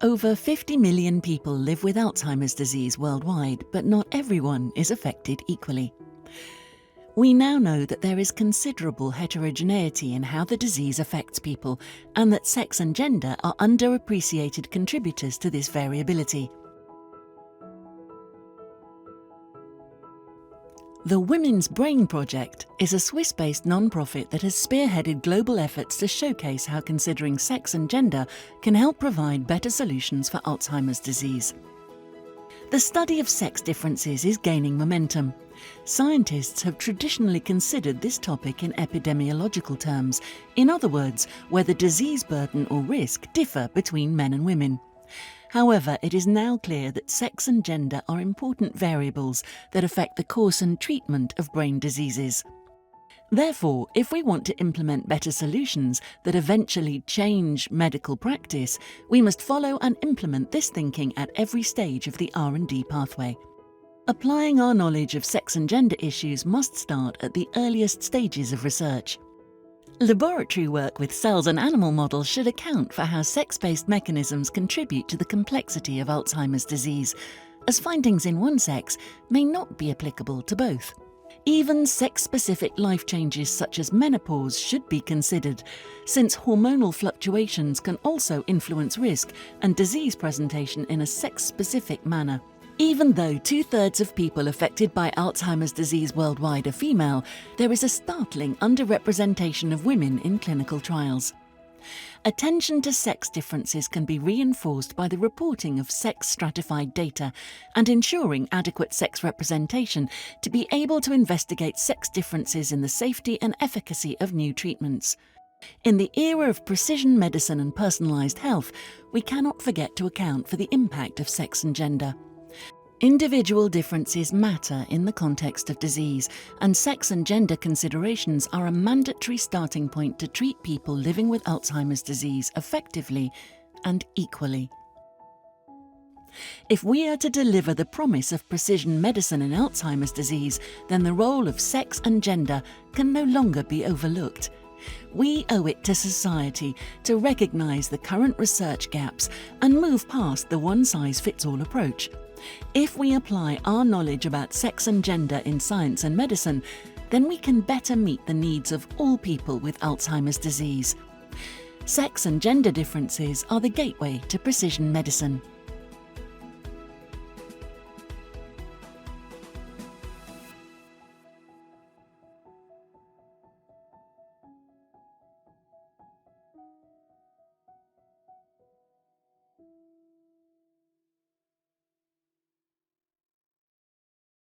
Over 50 million people live with Alzheimer's disease worldwide, but not everyone is affected equally. We now know that there is considerable heterogeneity in how the disease affects people, and that sex and gender are underappreciated contributors to this variability. The Women's Brain Project is a Swiss-based non-profit that has spearheaded global efforts to showcase how considering sex and gender can help provide better solutions for Alzheimer's disease. The study of sex differences is gaining momentum. Scientists have traditionally considered this topic in epidemiological terms, in other words, whether disease burden or risk differ between men and women. However, it is now clear that sex and gender are important variables that affect the course and treatment of brain diseases. Therefore, if we want to implement better solutions that eventually change medical practice, we must follow and implement this thinking at every stage of the R&D pathway. Applying our knowledge of sex and gender issues must start at the earliest stages of research. Laboratory work with cells and animal models should account for how sex-based mechanisms contribute to the complexity of Alzheimer's disease, as findings in one sex may not be applicable to both. Even sex-specific life changes such as menopause should be considered, since hormonal fluctuations can also influence risk and disease presentation in a sex-specific manner. Even though 2/3 of people affected by Alzheimer's disease worldwide are female, there is a startling underrepresentation of women in clinical trials. Attention to sex differences can be reinforced by the reporting of sex-stratified data and ensuring adequate sex representation to be able to investigate sex differences in the safety and efficacy of new treatments. In the era of precision medicine and personalised health, we cannot forget to account for the impact of sex and gender. Individual differences matter in the context of disease, and sex and gender considerations are a mandatory starting point to treat people living with Alzheimer's disease effectively and equally. If we are to deliver the promise of precision medicine in Alzheimer's disease, then the role of sex and gender can no longer be overlooked. We owe it to society to recognise the current research gaps and move past the one-size-fits-all approach. If we apply our knowledge about sex and gender in science and medicine, then we can better meet the needs of all people with Alzheimer's disease. Sex and gender differences are the gateway to precision medicine.